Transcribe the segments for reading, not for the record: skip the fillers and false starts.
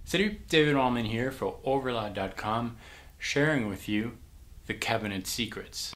Salut, David Wallman here for Overloud.com, sharing with you the cabinet secrets.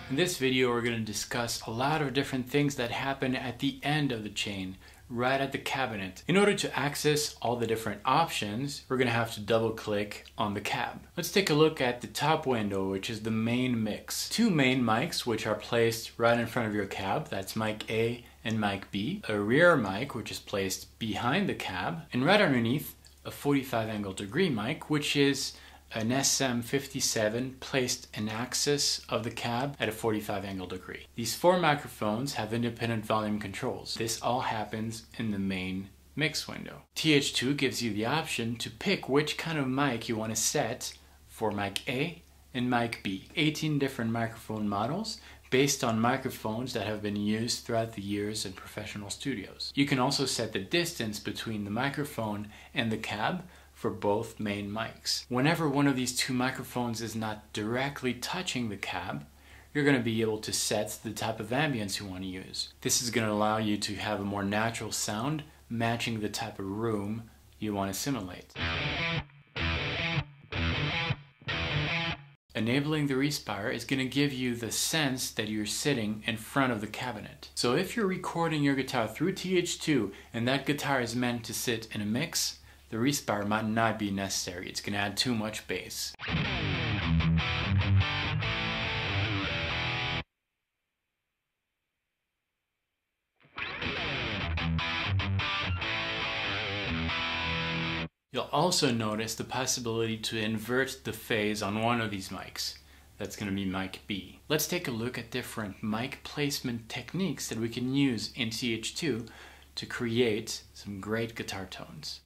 In this video we're going to discuss a lot of different things that happen at the end of the chain, right at the cabinet. In order to access all the different options, we're going to have to double click on the cab. Let's take a look at the top window, which is the main mix. Two main mics which are placed right in front of your cab, that's mic A and mic B. A rear mic which is placed behind the cab, and right underneath a 45 angle degree mic, which is an SM57 placed in axis of the cab at a 45 angle degree. These four microphones have independent volume controls. This all happens in the main mix window. TH2 gives you the option to pick which kind of mic you want to set for mic A and mic B. 18 different microphone models based on microphones that have been used throughout the years in professional studios. You can also set the distance between the microphone and the cab for both main mics. Whenever one of these two microphones is not directly touching the cab, you're going to be able to set the type of ambience you want to use. This is going to allow you to have a more natural sound matching the type of room you want to simulate. Enabling the respire is going to give you the sense that you're sitting in front of the cabinet. So if you're recording your guitar through TH2 and that guitar is meant to sit in a mix, the respire might not be necessary. It's going to add too much bass. You'll also notice the possibility to invert the phase on one of these mics. That's going to be mic B. Let's take a look at different mic placement techniques that we can use in TH2 to create some great guitar tones.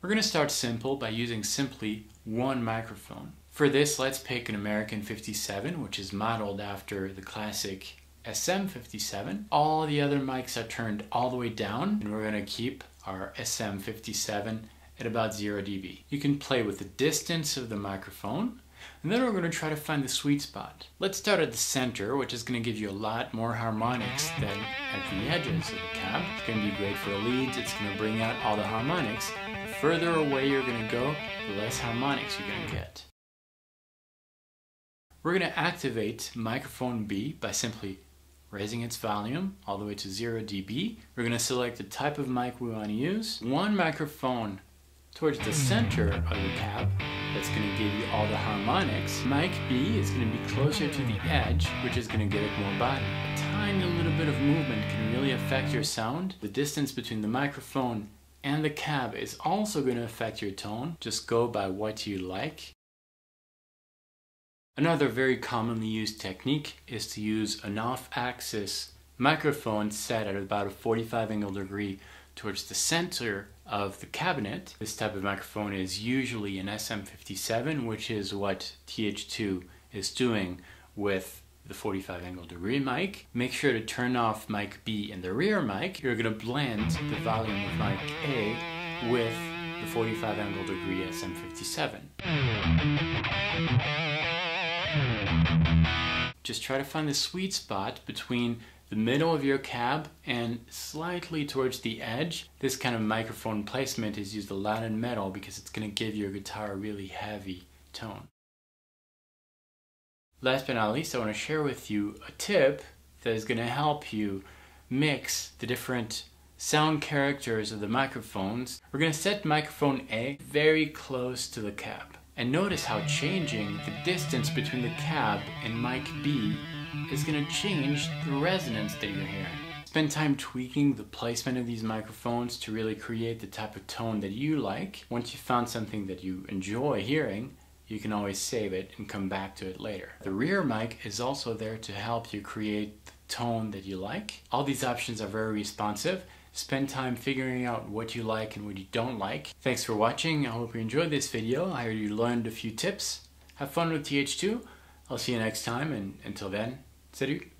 We're going to start simple by using simply one microphone. For this, let's pick an American 57, which is modeled after the classic SM57. All the other mics are turned all the way down, and we're going to keep our SM57 at about 0 dB. You can play with the distance of the microphone, and then we're going to try to find the sweet spot. Let's start at the center, which is going to give you a lot more harmonics than at the edges of the cab. It's going to be great for the leads. It's going to bring out all the harmonics. The further away you're going to go, the less harmonics you're going to get. We're going to activate microphone B by simply raising its volume all the way to 0 dB. We're going to select the type of mic we want to use. One microphone towards the center of the cab, that's going to give you all the harmonics. Mic B is going to be closer to the edge, which is going to give it more body. A tiny little bit of movement can really affect your sound. The distance between the microphone and the cab is also going to affect your tone. Just go by what you like. Another very commonly used technique is to use an off-axis microphone set at about a 45 angle degree towards the center of the cabinet. This type of microphone is usually an SM57, which is what TH2 is doing with the 45 angle degree mic. Make sure to turn off mic B in the rear mic. You're going to blend the volume of mic A with the 45 angle degree SM57. Just try to find the sweet spot between the middle of your cab and slightly towards the edge. This kind of microphone placement is used a lot in metal because it's going to give your guitar a really heavy tone. Last but not least, I want to share with you a tip that is going to help you mix the different sound characters of the microphones. We're going to set microphone A very close to the cab. And notice how changing the distance between the cab and mic B is going to change the resonance that you're hearing. Spend time tweaking the placement of these microphones to really create the type of tone that you like. Once you found something that you enjoy hearing, you can always save it and come back to it later. The rear mic is also there to help you create the tone that you like. All these options are very responsive. Spend time figuring out what you like and what you don't like. Thanks for watching. I hope you enjoyed this video. I hope you learned a few tips. Have fun with TH2. I'll see you next time, and until then, salut!